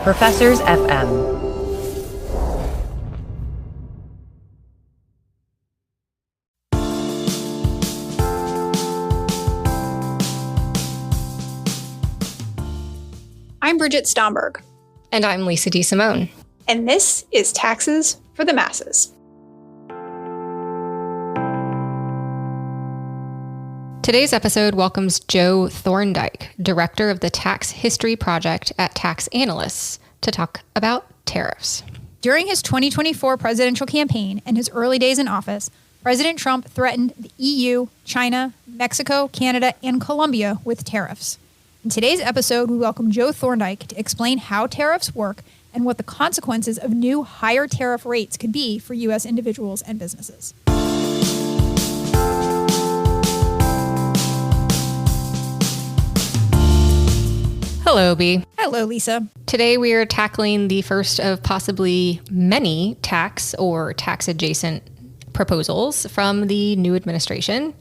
Professors FM. I'm Bridget Stomberg. And I'm Lisa DeSimone. And this is Taxes for the Masses. Today's episode welcomes Joe Thorndike, director of the Tax History Project at Tax Analysts, to talk about tariffs. During his 2024 presidential campaign and his early days in office, President Trump threatened the EU, China, Mexico, Canada, and Colombia with tariffs. In today's episode, we welcome Joe Thorndike to explain how tariffs work and what the consequences of new higher tariff rates could be for U.S. individuals and businesses. Hello, B. Hello, Lisa. Today we are tackling the first of possibly many tax or tax-adjacent proposals from the new administration,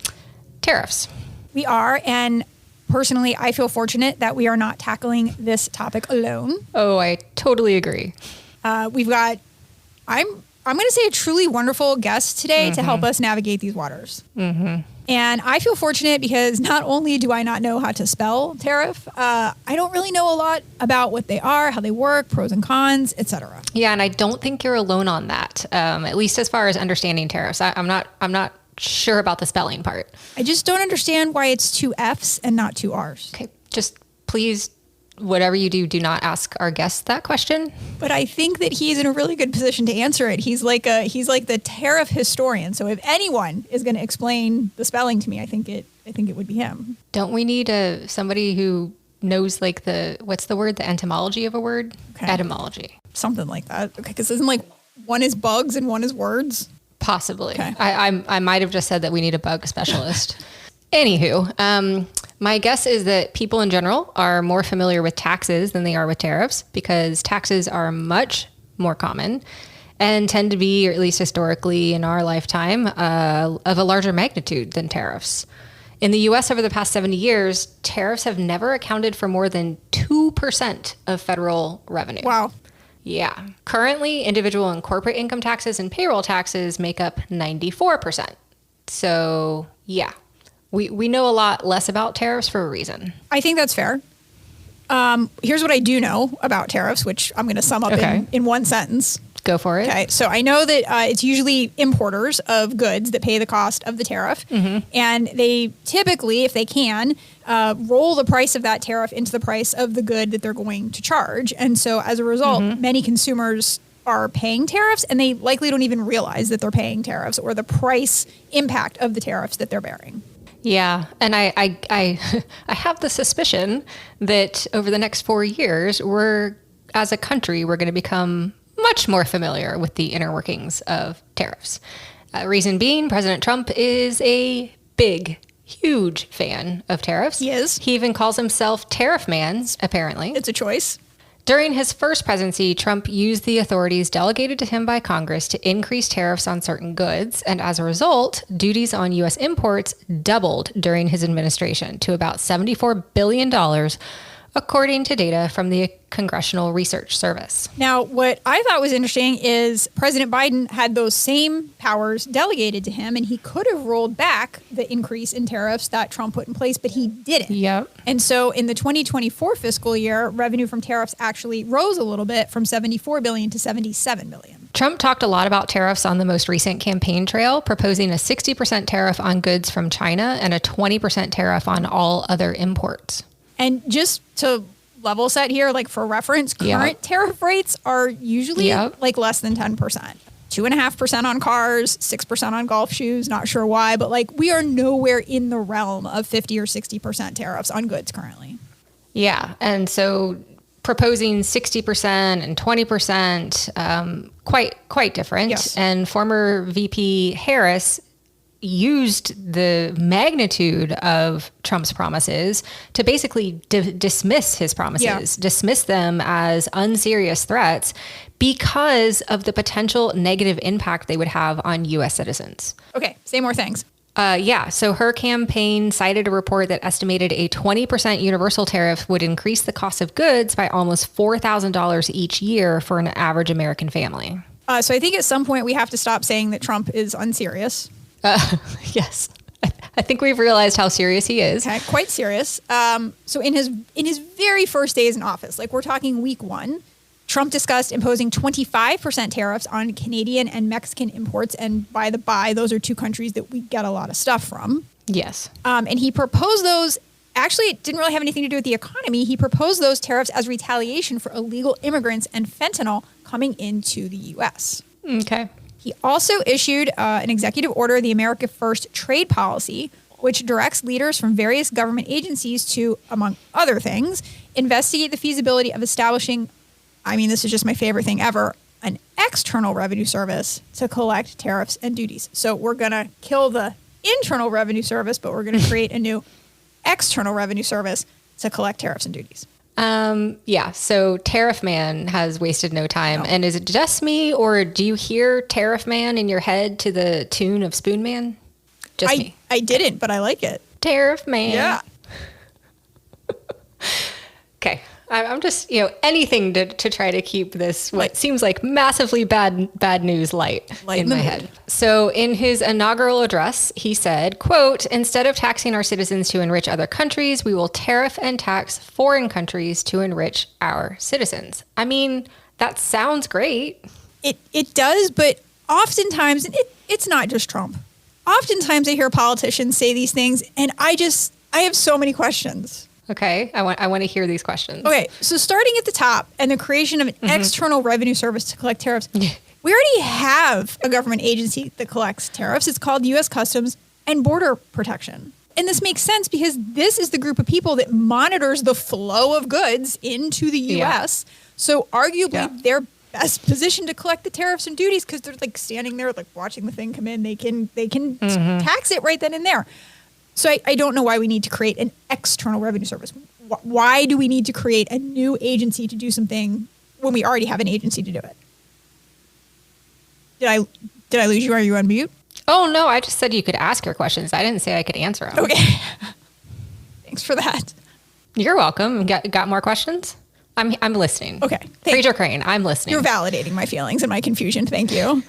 tariffs. We are, and personally, I feel fortunate that we are not tackling this topic alone. Oh, I totally agree. We've got, I'm going to say a truly wonderful guest today to help us navigate these waters. And I feel fortunate because not only do I not know how to spell tariff, I don't really know a lot about what they are, how they work, pros and cons, etc. Yeah, and I don't think you're alone on that, at least as far as understanding tariffs. I'm not sure about the spelling part. I just don't understand why it's two F's and not two R's. Okay, just please, whatever you do, do not ask our guest that question. But I think that he's in a really good position to answer it. He's like the tariff historian. So if anyone is going to explain the spelling to me, I think it would be him. Don't we need somebody who knows what's the word, the etymology of a word? Okay. Etymology. Something like that. Okay, because isn't one is bugs and one is words? Possibly. Okay. I might have just said that we need a bug specialist. Anywho, my guess is that people in general are more familiar with taxes than they are with tariffs because taxes are much more common and tend to be, or at least historically in our lifetime, of a larger magnitude than tariffs. In the U.S. over the past 70 years, tariffs have never accounted for more than 2% of federal revenue. Wow. Yeah. Currently, individual and corporate income taxes and payroll taxes make up 94%. So, yeah. We know a lot less about tariffs for a reason. I think that's fair. Here's what I do know about tariffs, which I'm going to sum up in one sentence. Go for it. Okay, so I know that it's usually importers of goods that pay the cost of the tariff. And they typically, if they can, roll the price of that tariff into the price of the good that they're going to charge. And so as a result, many consumers are paying tariffs and they likely don't even realize that they're paying tariffs or the price impact of the tariffs that they're bearing. Yeah. And I have the suspicion that over the next 4 years, as a country, we're going to become much more familiar with the inner workings of tariffs. Reason being, President Trump is a big, huge fan of tariffs. He is. He even calls himself Tariff Man, apparently. It's a choice. During his first presidency, Trump used the authorities delegated to him by Congress to increase tariffs on certain goods, and as a result, duties on U.S. imports doubled during his administration to about $74 billion, according to data from the Congressional Research Service. Now, what I thought was interesting is President Biden had those same powers delegated to him, and he could have rolled back the increase in tariffs that Trump put in place, but he didn't. Yep. And so in the 2024 fiscal year, revenue from tariffs actually rose a little bit from $74 billion to $77 billion. Trump talked a lot about tariffs on the most recent campaign trail, proposing a 60% tariff on goods from China and a 20% tariff on all other imports. And just to level set here, for reference, current tariff rates are usually less than 10%. 2.5% on cars, 6% on golf shoes, not sure why, but we are nowhere in the realm of 50 or 60% tariffs on goods currently. Yeah. And so proposing 60% and 20%, quite different. Yes. And former VP Harris used the magnitude of Trump's promises to basically dismiss his promises, dismiss them as unserious threats because of the potential negative impact they would have on U.S. citizens. Okay, say more things. Yeah. So her campaign cited a report that estimated a 20% universal tariff would increase the cost of goods by almost $4,000 each year for an average American family. So I think at some point we have to stop saying that Trump is unserious. Yes. I think we've realized how serious he is. Okay, quite serious. So in his very first days in office, like we're talking week 1, Trump discussed imposing 25% tariffs on Canadian and Mexican imports. And by the by, those are 2 countries that we get a lot of stuff from. Yes. And he proposed those. Actually, it didn't really have anything to do with the economy. He proposed those tariffs as retaliation for illegal immigrants and fentanyl coming into the U.S. Okay. He also issued an executive order, the America First trade policy, which directs leaders from various government agencies to, among other things, investigate the feasibility of establishing, I mean, this is just my favorite thing ever, an external revenue service to collect tariffs and duties. So we're going to kill the internal revenue service, but we're going to create a new external revenue service to collect tariffs and duties. Yeah. So Tariff Man has wasted no time. No. And is it just me, or do you hear Tariff Man in your head to the tune of Spoon Man? Just me. I didn't, but I like it. Tariff Man. Yeah. Okay. I'm just, anything to try to keep this, what seems like massively bad news light in my head. So in his inaugural address, he said, quote, "Instead of taxing our citizens to enrich other countries, we will tariff and tax foreign countries to enrich our citizens." I mean, that sounds great. It does, but oftentimes, and it's not just Trump. Oftentimes I hear politicians say these things, and I have so many questions. Okay, I want to hear these questions. Okay, so starting at the top and the creation of an external revenue service to collect tariffs. We already have a government agency that collects tariffs. It's called U.S. Customs and Border Protection. And this makes sense because this is the group of people that monitors the flow of goods into the U.S. Yeah. So arguably they're best positioned to collect the tariffs and duties because they're like standing there like watching the thing come in. They can tax it right then and there. So I don't know why we need to create an external revenue service. Why do we need to create a new agency to do something when we already have an agency to do it? Did I lose you? Are you on mute? Oh, no. I just said you could ask your questions. I didn't say I could answer them. Okay. Thanks for that. You're welcome. Got more questions? I'm listening. Okay. Fraser Crane, I'm listening. You're validating my feelings and my confusion. Thank you.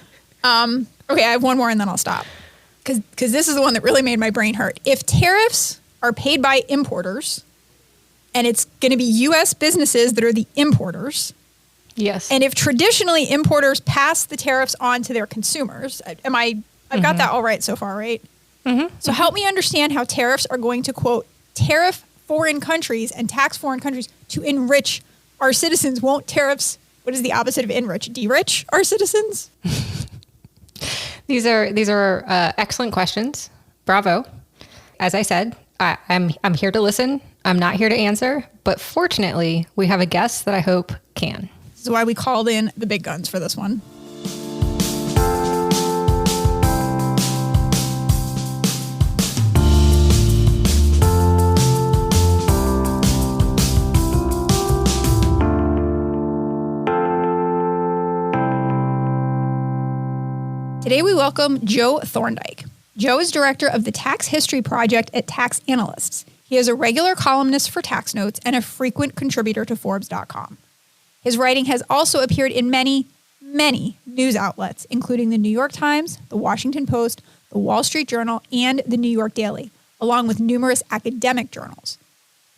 Okay, I have one more and then I'll stop. Because this is the one that really made my brain hurt. If tariffs are paid by importers, and it's going to be U.S. businesses that are the importers. Yes. And if traditionally importers pass the tariffs on to their consumers, I've got that all right so far, right? Mm-hmm. So help me understand how tariffs are going to, quote, tariff foreign countries and tax foreign countries to enrich our citizens. Won't tariffs, what is the opposite of enrich? De-rich our citizens? These are excellent questions. Bravo. As I said, I'm here to listen. I'm not here to answer. But fortunately, we have a guest that I hope can. This is why we called in the big guns for this one. Today we welcome Joe Thorndike. Joe is director of the Tax History Project at Tax Analysts. He is a regular columnist for Tax Notes and a frequent contributor to Forbes.com. His writing has also appeared in many, many news outlets, including the New York Times, the Washington Post, the Wall Street Journal, and the New York Daily, along with numerous academic journals.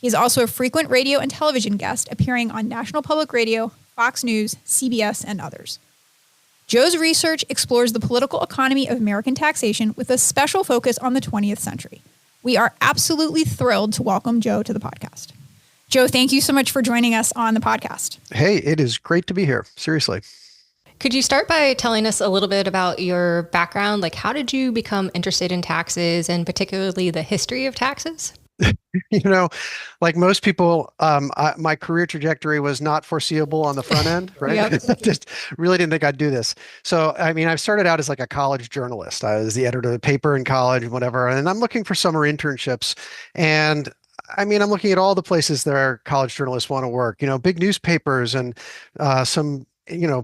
He is also a frequent radio and television guest, appearing on National Public Radio, Fox News, CBS, and others. Joe's research explores the political economy of American taxation with a special focus on the 20th century. We are absolutely thrilled to welcome Joe to the podcast. Joe, thank you so much for joining us on the podcast. Hey, it is great to be here. Seriously. Could you start by telling us a little bit about your background? Like, how did you become interested in taxes and particularly the history of taxes? Like most people, my career trajectory was not foreseeable on the front end, right? Yep. Just really didn't think I'd do this. So, I started out as like a college journalist. I was the editor of the paper in college, whatever. And I'm looking for summer internships. And I'm looking at all the places that our college journalists want to work, big newspapers and some,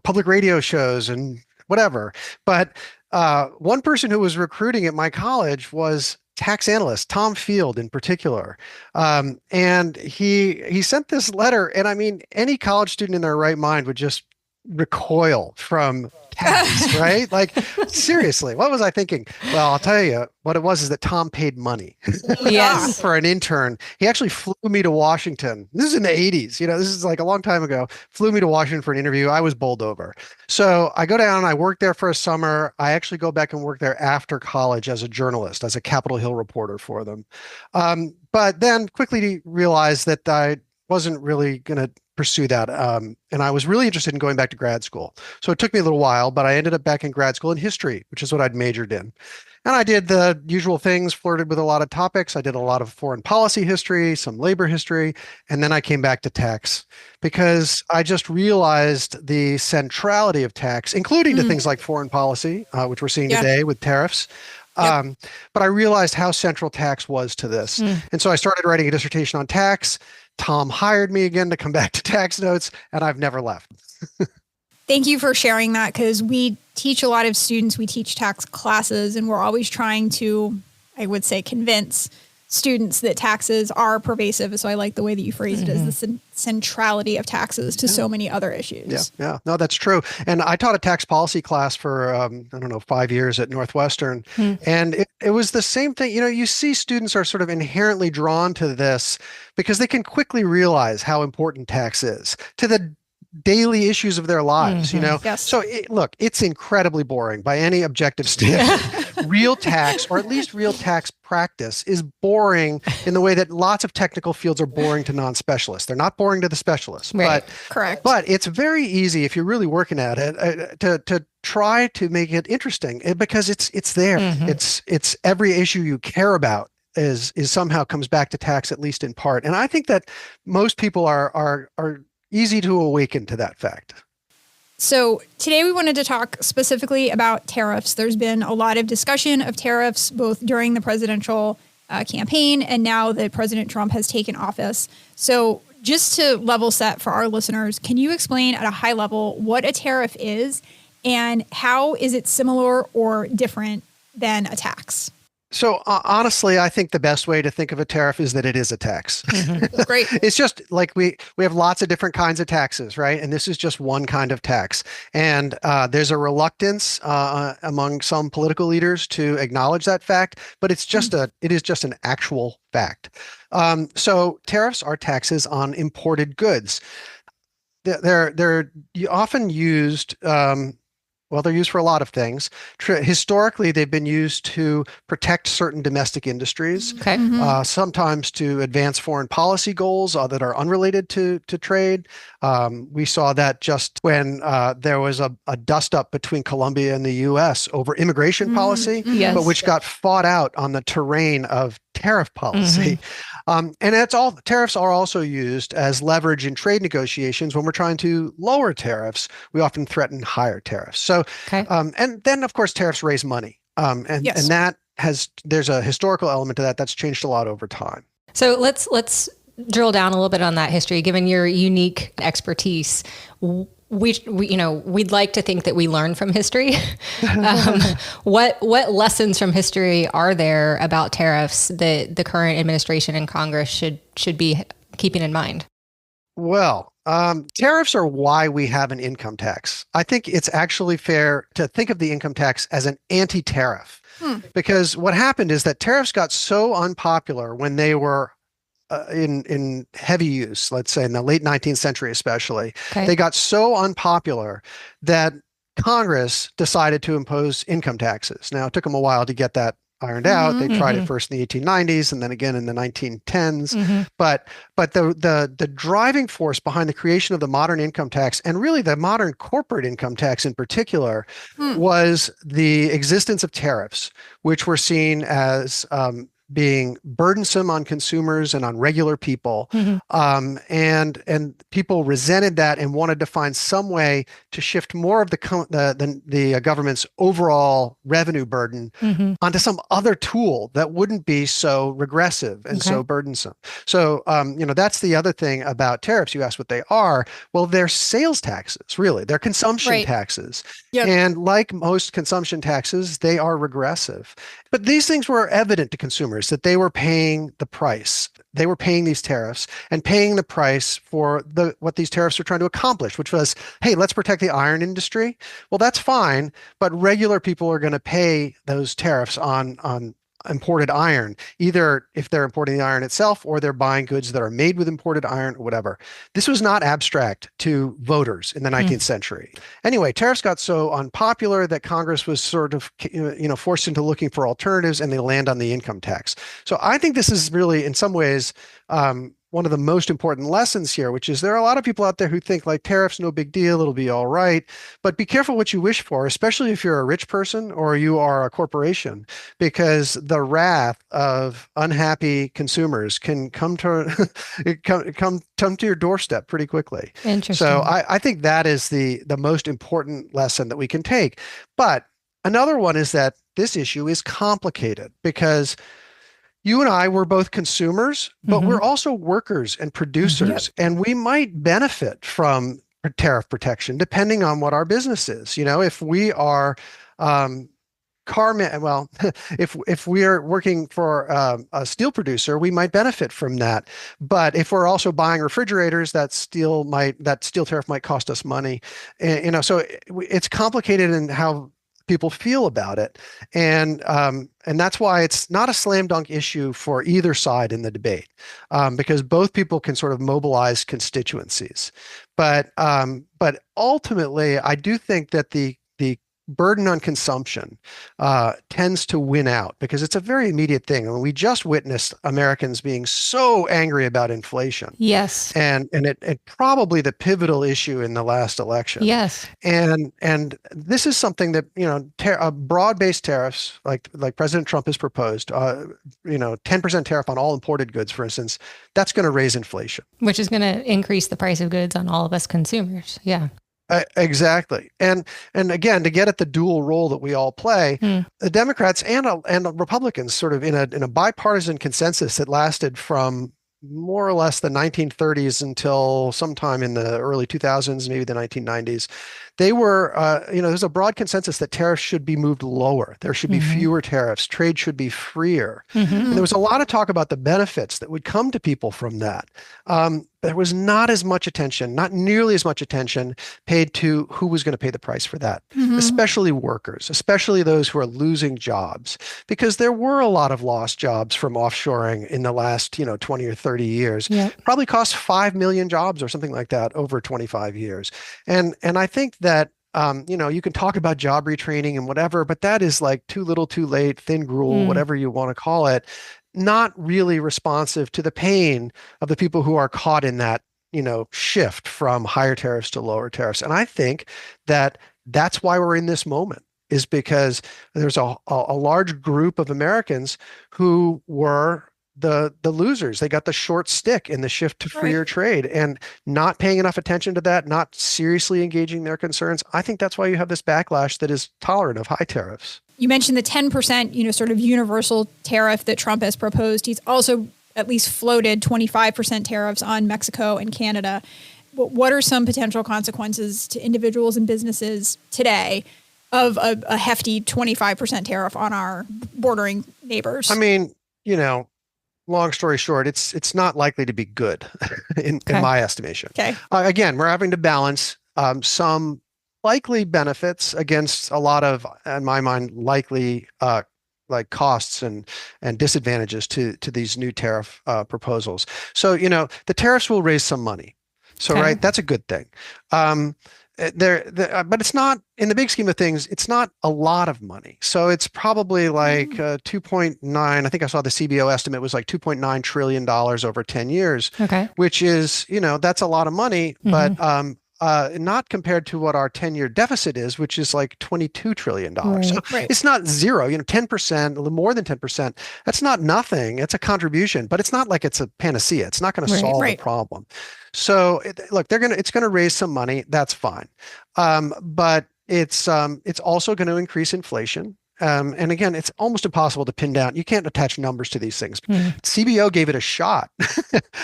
public radio shows and whatever. But one person who was recruiting at my college was tax analyst Tom Field in particular, and he sent this letter, and I mean, any college student in their right mind would just recoil from tax, right? Like, seriously, what was I thinking? Well, I'll tell you what it was is that Tom paid money Yes. for an intern. He actually flew me to Washington. This is in the 80s. This is like a long time ago. Flew me to Washington for an interview. I was bowled over. So I go down, I work there for a summer. I actually go back and work there after college as a journalist, as a Capitol Hill reporter for them. But then quickly realized that I wasn't really going to pursue that. And I was really interested in going back to grad school. So it took me a little while, but I ended up back in grad school in history, which is what I'd majored in. And I did the usual things, flirted with a lot of topics. I did a lot of foreign policy history, some labor history, and then I came back to tax because I just realized the centrality of tax, including to things like foreign policy, which we're seeing today with tariffs. But I realized how central tax was to this. And so I started writing a dissertation on tax. Tom hired me again to come back to tax notes, and I've never left. Thank you for sharing that, because we teach a lot of students, we teach tax classes, and we're always trying to, I would say, convince students that taxes are pervasive. So I like the way that you phrased it as the centrality of taxes to so many other issues. Yeah. No, that's true. And I taught a tax policy class for, 5 years at Northwestern. And it was the same thing. You see students are sort of inherently drawn to this because they can quickly realize how important tax is to the daily issues of their lives, Yes. So look, it's incredibly boring by any objective standard. Real tax, or at least real tax practice, is boring in the way that lots of technical fields are boring to non-specialists. They're not boring to the specialists, Right. Correct. but it's very easy if you're really working at it to try to make it interesting because it's there. It's every issue you care about is somehow comes back to tax, at least in part. And I think that most people are easy to awaken to that fact. So today we wanted to talk specifically about tariffs. There's been a lot of discussion of tariffs, both during the presidential campaign and now that President Trump has taken office. So just to level set for our listeners, can you explain at a high level what a tariff is and how is it similar or different than a tax? So honestly, I think the best way to think of a tariff is that it is a tax. Great. It's just like we have lots of different kinds of taxes, right? And this is just one kind of tax. And there's a reluctance among some political leaders to acknowledge that fact, but it is just an actual fact. So tariffs are taxes on imported goods. They're often used. They're used for a lot of things. Historically, they've been used to protect certain domestic industries, Okay. sometimes to advance foreign policy goals that are unrelated to trade. We saw that just when there was a dust-up between Colombia and the U.S. over immigration policy, Yes. but which got fought out on the terrain of tariff policy. And tariffs are also used as leverage in trade negotiations. When we're trying to lower tariffs, we often threaten higher tariffs. So, Okay. and then of course, tariffs raise money. And there's a historical element to that that's changed a lot over time. So let's drill down a little bit on that history, given your unique expertise. We'd like to think that we learn from history. What lessons from history are there about tariffs that the current administration and Congress should be keeping in mind? Well, tariffs are why we have an income tax. I think it's actually fair to think of the income tax as an anti-tariff, because what happened is that tariffs got so unpopular when they were in heavy use, let's say in the late 19th century especially. Okay. They got so unpopular that Congress decided to impose income taxes. Now, it took them a while to get that ironed out. They tried it first in the 1890s and then again in the 1910s. But the driving force behind the creation of the modern income tax, and really the modern corporate income tax in particular, was the existence of tariffs, which were seen as being burdensome on consumers and on regular people. And people resented that and wanted to find some way to shift more of the government's overall revenue burden onto some other tool that wouldn't be so regressive and so burdensome. So, that's the other thing about tariffs. You asked what they are. Well, they're sales taxes, really. They're consumption taxes. Yep. And like most consumption taxes, they are regressive. But these things were evident to consumers that they were paying the price. They were paying these tariffs and paying the price for what these tariffs were trying to accomplish, which was, hey, let's protect the iron industry. Well, that's fine, but regular people are going to pay those tariffs on imported iron, either if they're importing the iron itself or they're buying goods that are made with imported iron or whatever. This was not abstract to voters in the 19th century. Anyway, tariffs got so unpopular that Congress was sort of, forced into looking for alternatives, and they land on the income tax. So I think this is really, in some ways, one of the most important lessons here, which is there are a lot of people out there who think like tariffs, no big deal, it'll be all right. But be careful what you wish for, especially if you're a rich person or you are a corporation, because the wrath of unhappy consumers can come to come to your doorstep pretty quickly. Interesting. So I think that is the most important lesson that we can take. But another one is that this issue is complicated because you and I were both consumers, but we're also workers and producers, and we might benefit from tariff protection depending on what our business is. If we are if we are working for a steel producer, we might benefit from that. But if we're also buying refrigerators, that steel tariff might cost us money. So it's complicated in how people feel about it. And that's why it's not a slam dunk issue for either side in the debate, because both people can sort of mobilize constituencies. But ultimately, I do think that the burden on consumption tends to win out because it's a very immediate thing. I mean, we just witnessed Americans being so angry about inflation. Yes. And it probably the pivotal issue in the last election. Yes. And this is something that, broad-based tariffs like President Trump has proposed, 10% tariff on all imported goods, for instance, that's going to raise inflation. Which is going to increase the price of goods on all of us consumers. Yeah. Exactly. And again, to get at the dual role that we all play, the Democrats and the Republicans sort of in a bipartisan consensus that lasted from more or less the 1930s until sometime in the early 2000s, maybe the 1990s. They were, there's a broad consensus that tariffs should be moved lower. There should be fewer tariffs. Trade should be freer. And there was a lot of talk about the benefits that would come to people from that. There was not nearly as much attention paid to who was going to pay the price for that, especially workers, especially those who are losing jobs, because there were a lot of lost jobs from offshoring in the last, 20 or 30 years. Probably cost 5 million jobs or something like that over 25 years. And I think that, you can talk about job retraining and whatever, but that is like too little, too late, thin gruel, whatever you want to call it, not really responsive to the pain of the people who are caught in that, shift from higher tariffs to lower tariffs. And I think that that's why we're in this moment, is because there's a large group of Americans who were the losers. They got the short stick in the shift to freer trade, and not paying enough attention to that, not seriously engaging their concerns. I think that's why you have this backlash that is tolerant of high tariffs. You mentioned the 10%, sort of universal tariff that Trump has proposed. He's also at least floated 25% tariffs on Mexico and Canada. What are some potential consequences to individuals and businesses today of a hefty 25% tariff on our bordering neighbors? I mean, long story short, it's not likely to be good in my estimation. Okay. Again, we're having to balance some likely benefits against a lot of, in my mind, likely like costs and disadvantages to these new tariff proposals. So, the tariffs will raise some money. So, right, that's a good thing. But it's not, in the big scheme of things, it's not a lot of money. So it's probably like 2.9, I think I saw the CBO estimate was like $2.9 trillion over 10 years, which is, that's a lot of money. But not compared to what our 10-year deficit is, which is like $22 trillion. So Right. it's not zero, 10%, a little more than 10%. That's not nothing. It's a contribution, but it's not like it's a panacea. It's not going to solve the Right. problem. So look, it's going to raise some money. That's fine. But it's also going to increase inflation. And again, it's almost impossible to pin down. You can't attach numbers to these things. CBO gave it a shot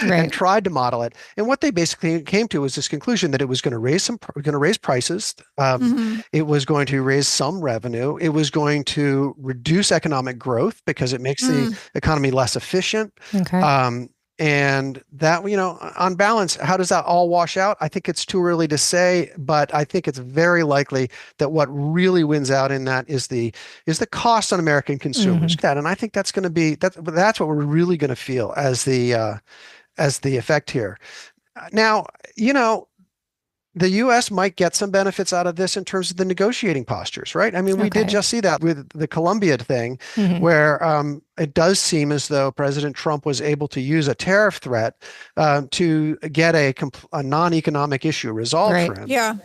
and tried to model it. And what they basically came to was this conclusion that it was going to raise prices. It was going to raise some revenue. It was going to reduce economic growth because it makes the economy less efficient. And that, on balance, how does that all wash out? I think it's too early to say, but I think it's very likely that what really wins out in that is the cost on American consumers. And I think that's going to be that's what we're really going to feel as the effect here. Now, the U.S. might get some benefits out of this in terms of the negotiating postures, right? I mean, we did just see that with the Colombia thing, where it does seem as though President Trump was able to use a tariff threat to get a non-economic issue resolved for him. Yeah.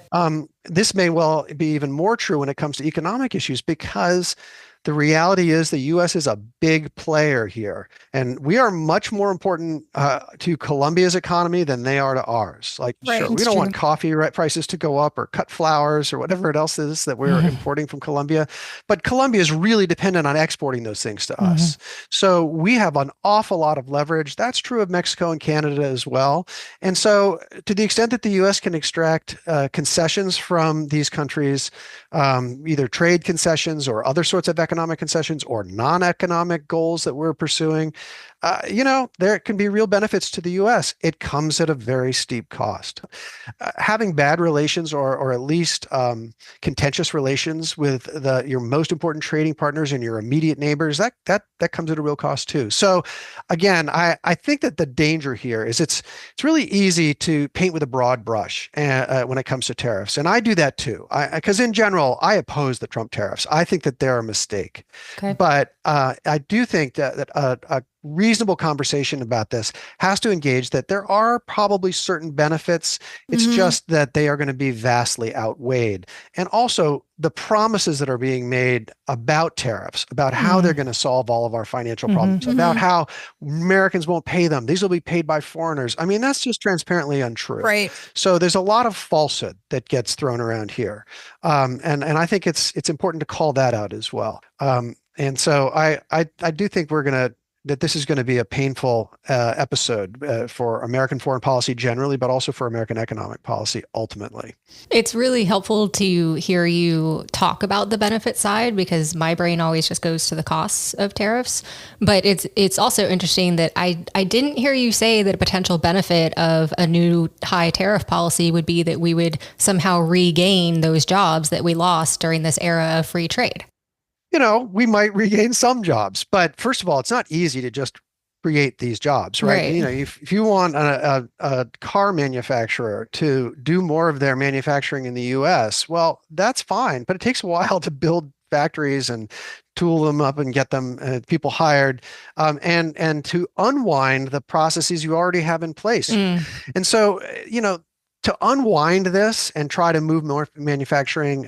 This may well be even more true when it comes to economic issues because the reality is the U.S. is a big player here, and we are much more important to Colombia's economy than they are to ours. Like, sure, we don't want coffee prices to go up or cut flowers or whatever it else is that we're importing from Colombia, but Colombia is really dependent on exporting those things to us. So we have an awful lot of leverage. That's true of Mexico and Canada as well. And so to the extent that the U.S. can extract concessions from these countries, either trade concessions or other sorts of economic concessions or non-economic goals that we're pursuing, there can be real benefits to the U.S. It comes at a very steep cost. Having bad relations or at least contentious relations with your most important trading partners and your immediate neighbors, that comes at a real cost too. So again, I think that the danger here is it's really easy to paint with a broad brush when it comes to tariffs. And I do that too. Because in general, I oppose the Trump tariffs. I think that they're a mistake. But I do think that a reasonable conversation about this has to engage that there are probably certain benefits. It's just that they are going to be vastly outweighed. And also the promises that are being made about tariffs, about how they're going to solve all of our financial problems, about how Americans won't pay them. These will be paid by foreigners. I mean, that's just transparently untrue. Right. So there's a lot of falsehood that gets thrown around here. And I think it's important to call that out as well. And so I do think that this is going to be a painful episode for American foreign policy generally, but also for American economic policy ultimately. It's really helpful to hear you talk about the benefit side because my brain always just goes to the costs of tariffs. But it's also interesting that I didn't hear you say that a potential benefit of a new high tariff policy would be that we would somehow regain those jobs that we lost during this era of free trade. We might regain some jobs, but first of all, it's not easy to just create these jobs, right? If you want a car manufacturer to do more of their manufacturing in the U.S., well, that's fine, but it takes a while to build factories and tool them up and get them people hired, and to unwind the processes you already have in place. And so, to unwind this and try to move more manufacturing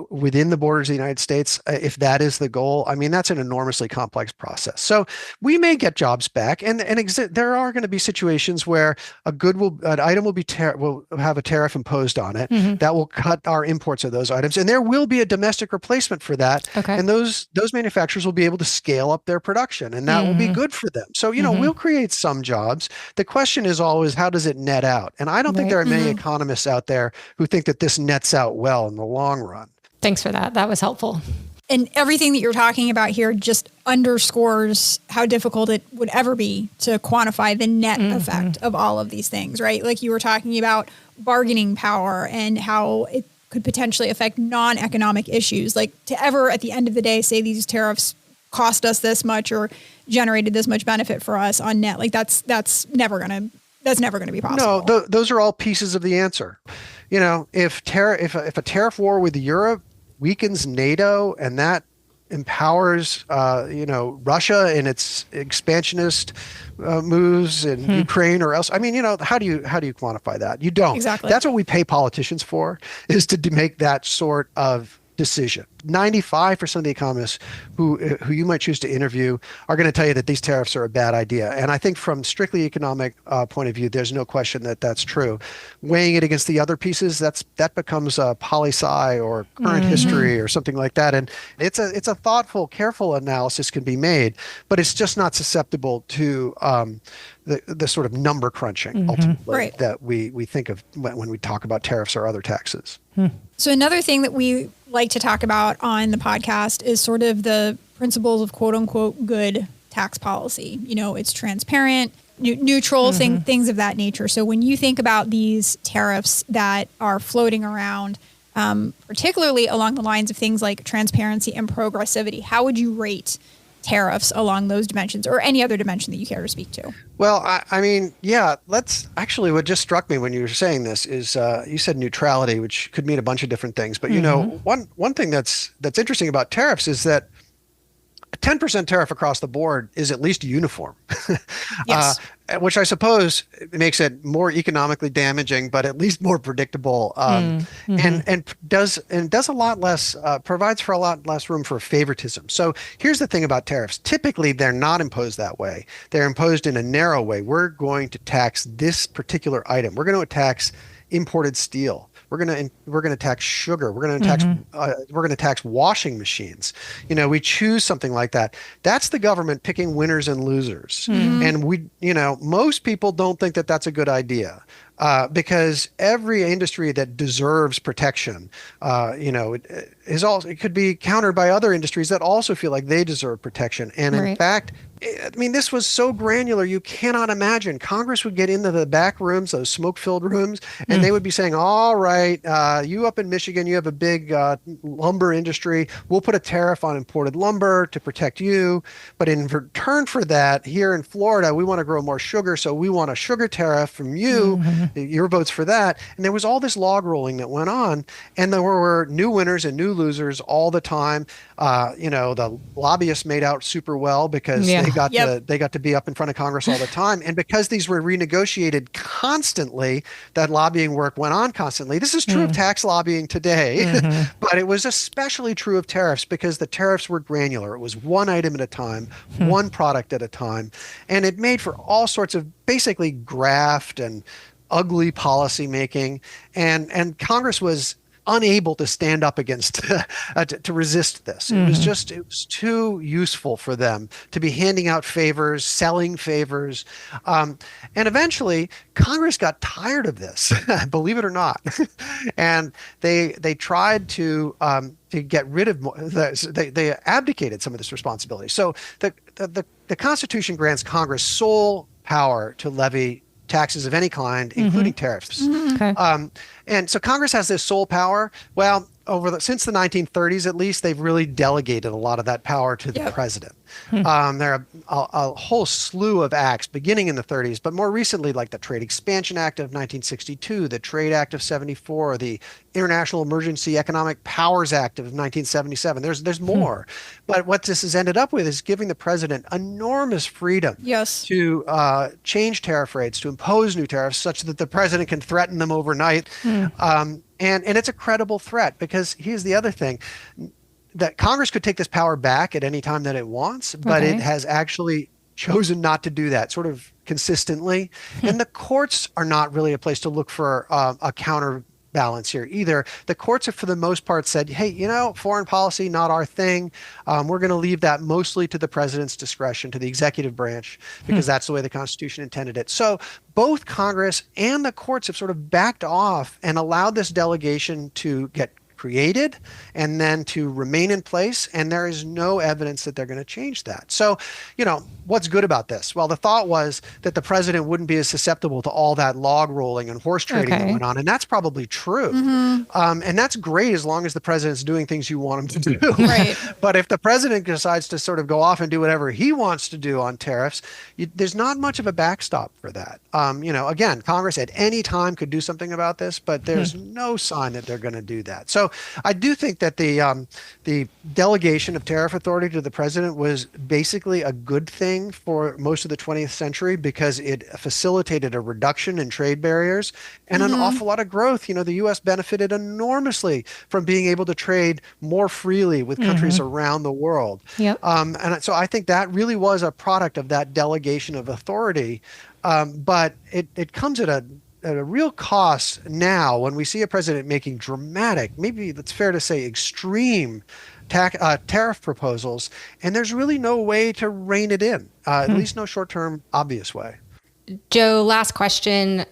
within the borders of the United States, if that is the goal, I mean, that's an enormously complex process. So we may get jobs back, and there are going to be situations where an item will have a tariff imposed on it that will cut our imports of those items, and there will be a domestic replacement for that. And those manufacturers will be able to scale up their production, and that will be good for them. So we'll create some jobs. The question is always, how does it net out? And I don't think there are many economists out there who think that this nets out well in the long run. Thanks for that. That was helpful. And everything that you're talking about here just underscores how difficult it would ever be to quantify the net effect of all of these things, right? Like you were talking about bargaining power and how it could potentially affect non-economic issues. Like to ever, at the end of the day, say these tariffs cost us this much or generated this much benefit for us on net, like that's never going to be possible. No, those are all pieces of the answer. If a tariff war with Europe weakens NATO and that empowers, Russia in its expansionist moves in Ukraine or else. I mean, how do you quantify that? You don't. Exactly. That's what we pay politicians for, is to make that sort of decision. 95% of the economists who you might choose to interview are going to tell you that these tariffs are a bad idea. And I think from strictly economic point of view, there's no question that that's true. Weighing it against the other pieces, that becomes a poli-sci or current history or something like that. And it's a thoughtful, careful analysis can be made, but it's just not susceptible to the sort of number crunching ultimately Right. that we think of when we talk about tariffs or other taxes. So another thing that we like to talk about on the podcast is sort of the principles of quote unquote good tax policy. It's transparent, neutral, things of that nature. So when you think about these tariffs that are floating around, particularly along the lines of things like transparency and progressivity, how would you rate tariffs along those dimensions or any other dimension that you care to speak to? Well, I mean, yeah, what just struck me when you were saying this is you said neutrality, which could mean a bunch of different things. But, one thing that's interesting about tariffs is that a 10% tariff across the board is at least uniform, Yes. which I suppose makes it more economically damaging, but at least more predictable, and does a lot less, provides for a lot less room for favoritism. So here's the thing about tariffs: typically they're not imposed that way. They're imposed in a narrow way. We're going to tax this particular item. We're going to tax imported steel. We're going to tax sugar. We're going to tax washing machines. We choose something like that. That's the government picking winners and losers. And most people don't think that that's a good idea. Because every industry that deserves protection, it could be countered by other industries that also feel like they deserve protection. And in fact, I mean, this was so granular, you cannot imagine. Congress would get into the back rooms, those smoke-filled rooms, and they would be saying, all right, you up in Michigan, you have a big lumber industry. We'll put a tariff on imported lumber to protect you. But in return for that, here in Florida, we want to grow more sugar, so we want a sugar tariff from you. Your vote's for that. And there was all this log rolling that went on, and there were new winners and new losers all the time. The lobbyists made out super well because they got to be up in front of Congress all the time. And because these were renegotiated constantly, that lobbying work went on constantly. This is true of tax lobbying today, but it was especially true of tariffs because the tariffs were granular. It was one item at a time, one product at a time. And it made for all sorts of basically graft and ugly policy making. And Congress was unable to stand up against to resist this. It was too useful for them to be handing out favors, selling favors. And eventually Congress got tired of this, believe it or not. And they tried to get rid of they abdicated some of this responsibility. So the Constitution grants Congress sole power to levy taxes of any kind, including tariffs. Okay. And so Congress has this sole power. Well, since the 1930s, at least, they've really delegated a lot of that power to the president. There are a whole slew of acts beginning in the 30s, but more recently, like the Trade Expansion Act of 1962, the Trade Act of 74, the International Emergency Economic Powers Act of 1977. There's more. But what this has ended up with is giving the president enormous freedom to change tariff rates, to impose new tariffs such that the president can threaten them overnight. And it's a credible threat because here's the other thing, that Congress could take this power back at any time that it wants, but it has actually chosen not to do that sort of consistently. And the courts are not really a place to look for a counterbalance here either. The courts have, for the most part, said, hey, foreign policy, not our thing. We're going to leave that mostly to the president's discretion, to the executive branch, because that's the way the Constitution intended it. So both Congress and the courts have sort of backed off and allowed this delegation to get created and then to remain in place. And there is no evidence that they're going to change that. So, what's good about this? Well, the thought was that the president wouldn't be as susceptible to all that log rolling and horse trading that went on. And that's probably true. And that's great as long as the president's doing things you want him to do. Right. But if the president decides to sort of go off and do whatever he wants to do on tariffs, there's not much of a backstop for that. Again, Congress at any time could do something about this, but there's no sign that they're going to do that. So I do think that the delegation of tariff authority to the president was basically a good thing for most of the 20th century because it facilitated a reduction in trade barriers and an awful lot of growth. The U.S. benefited enormously from being able to trade more freely with countries around the world. Yep. And so I think that really was a product of that delegation of authority. But it comes at a real cost now when we see a president making dramatic, maybe it's fair to say extreme tariff proposals, and there's really no way to rein it in, at least no short-term obvious way. Joe, last question.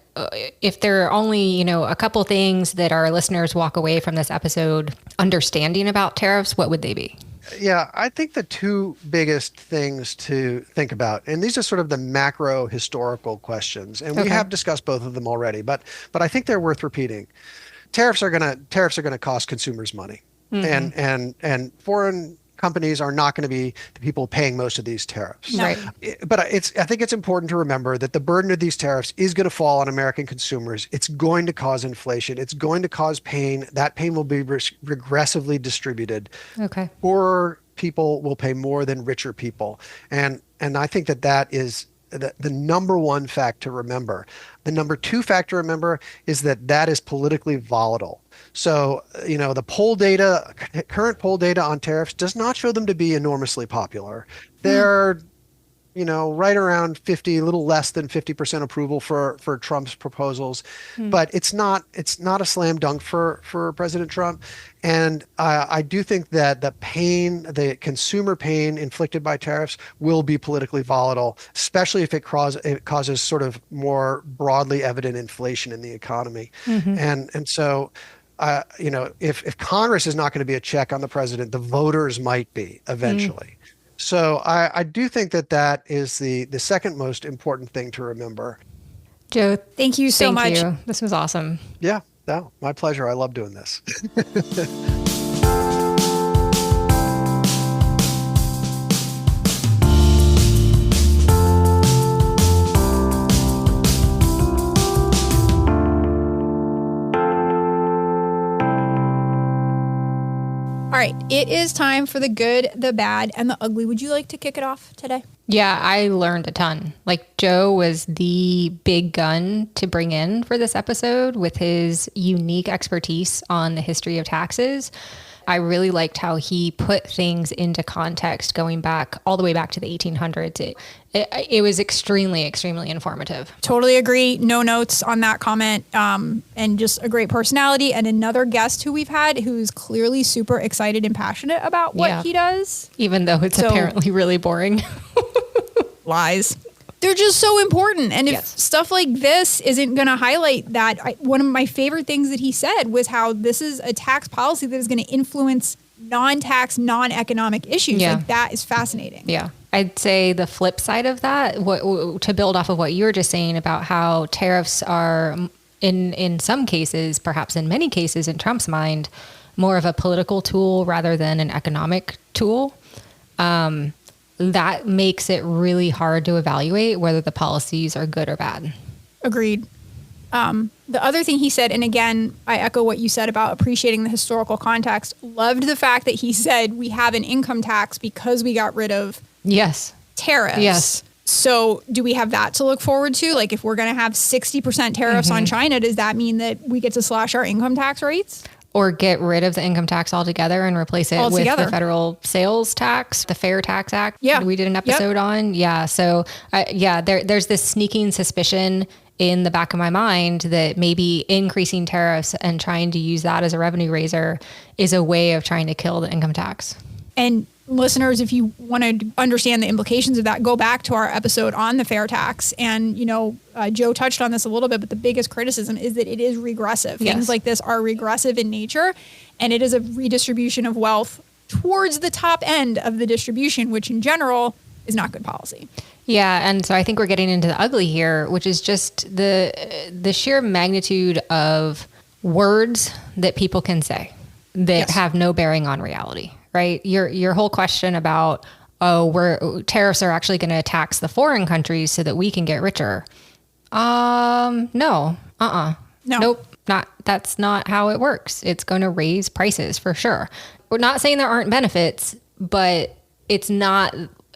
If there are only, a couple things that our listeners walk away from this episode understanding about tariffs, what would they be? Yeah, I think the two biggest things to think about, and these are sort of the macro historical questions, and we have discussed both of them already, but I think they're worth repeating. Tariffs are gonna cost consumers money, and foreign companies are not going to be the people paying most of these tariffs. Right. But I think it's important to remember that the burden of these tariffs is going to fall on American consumers. It's going to cause inflation. It's going to cause pain. That pain will be regressively distributed. Okay. Poorer people will pay more than richer people. And I think that is the number one fact to remember. The number two fact to remember is that is politically volatile. So, the current poll data on tariffs does not show them to be enormously popular. They're, right around 50, a little less than 50% approval for Trump's proposals. But it's not a slam dunk for President Trump. And I do think that the consumer pain inflicted by tariffs will be politically volatile, especially if it causes sort of more broadly evident inflation in the economy. And so, if Congress is not going to be a check on the president, the voters might be eventually. So I do think that is the second most important thing to remember. Joe, thank you so much. You. This was awesome. Yeah, no, my pleasure. I love doing this. All right, it is time for the good, the bad, and the ugly. Would you like to kick it off today? Yeah, I learned a ton. Joe was the big gun to bring in for this episode with his unique expertise on the history of taxes. I really liked how he put things into context going back all the way back to the 1800s. It was extremely, extremely informative. Totally agree. No notes on that comment. And just a great personality and another guest who we've had who's clearly super excited and passionate about what he does. Even though it's apparently really boring. Lies. They're just so important. And if stuff like this isn't going to highlight that, one of my favorite things that he said was how this is a tax policy that is going to influence non-tax, non-economic issues. That is fascinating. Yeah. I'd say the flip side of that, to build off of what you were just saying about how tariffs are, in some cases, perhaps in many cases, in Trump's mind, more of a political tool rather than an economic tool. That makes it really hard to evaluate whether the policies are good or bad. Agreed. The other thing he said, and again, I echo what you said about appreciating the historical context, loved the fact that he said we have an income tax because we got rid of tariffs. Yes. So do we have that to look forward to? If we're going to have 60% tariffs on China, does that mean that we get to slash our income tax rates? Or get rid of the income tax altogether and replace it with the federal sales tax, the Fair Tax Act. Yeah. We did an episode on. Yeah. So, there's this sneaking suspicion in the back of my mind that maybe increasing tariffs and trying to use that as a revenue raiser is a way of trying to kill the income tax. And listeners, if you want to understand the implications of that, go back to our episode on the fair tax. And, Joe touched on this a little bit, but the biggest criticism is that it is regressive. Things like this are regressive in nature, and it is a redistribution of wealth towards the top end of the distribution, which in general is not good policy. Yeah, and so I think we're getting into the ugly here, which is just the sheer magnitude of words that people can say that have no bearing on reality. Right? Your whole question about, tariffs are actually going to tax the foreign countries so that we can get richer. No. No. Nope. That's not how it works. It's going to raise prices for sure. We're not saying there aren't benefits, but it's not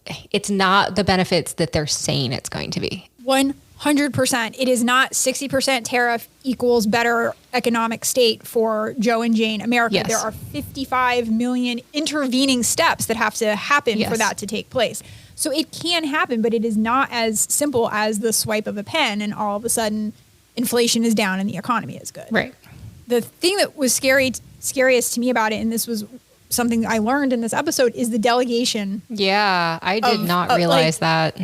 the benefits that they're saying it's going to be. 100%. It is not 60% tariff equals better economic state for Joe and Jane America. Yes. There are 55 million intervening steps that have to happen for that to take place. So it can happen, but it is not as simple as the swipe of a pen and all of a sudden inflation is down and the economy is good. Right. The thing that was scariest to me about it, and this was something I learned in this episode, is the delegation. Yeah, I did not realize that.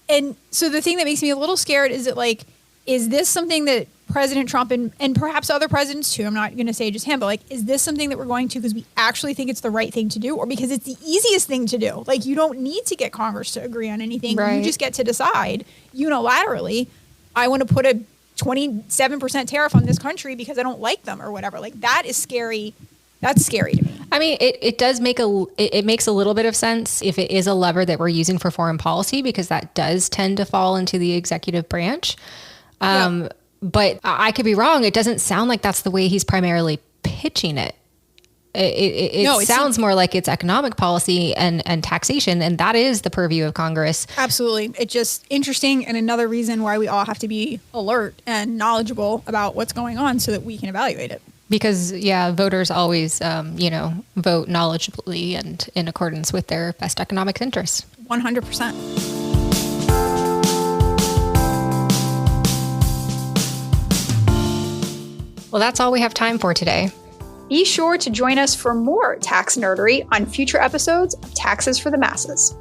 And so the thing that makes me a little scared is that, like, is this something that President Trump and perhaps other presidents too, I'm not going to say just him, but like, is this something that we're going to because we actually think it's the right thing to do, or because it's the easiest thing to do? Like, you don't need to get Congress to agree on anything. Right. You just get to decide unilaterally, I want to put a 27% tariff on this country because I don't like them or whatever. Like, that is scary. That's scary to me. I mean, it does make it makes a little bit of sense if it is a lever that we're using for foreign policy, because that does tend to fall into the executive branch. But I could be wrong. It doesn't sound like that's the way he's primarily pitching it. It sounds more like it's economic policy and taxation, and that is the purview of Congress. Absolutely. It's just interesting, and another reason why we all have to be alert and knowledgeable about what's going on so that we can evaluate it. Because, voters always, vote knowledgeably and in accordance with their best economic interests. 100%. Well, that's all we have time for today. Be sure to join us for more tax nerdery on future episodes of Taxes for the Masses.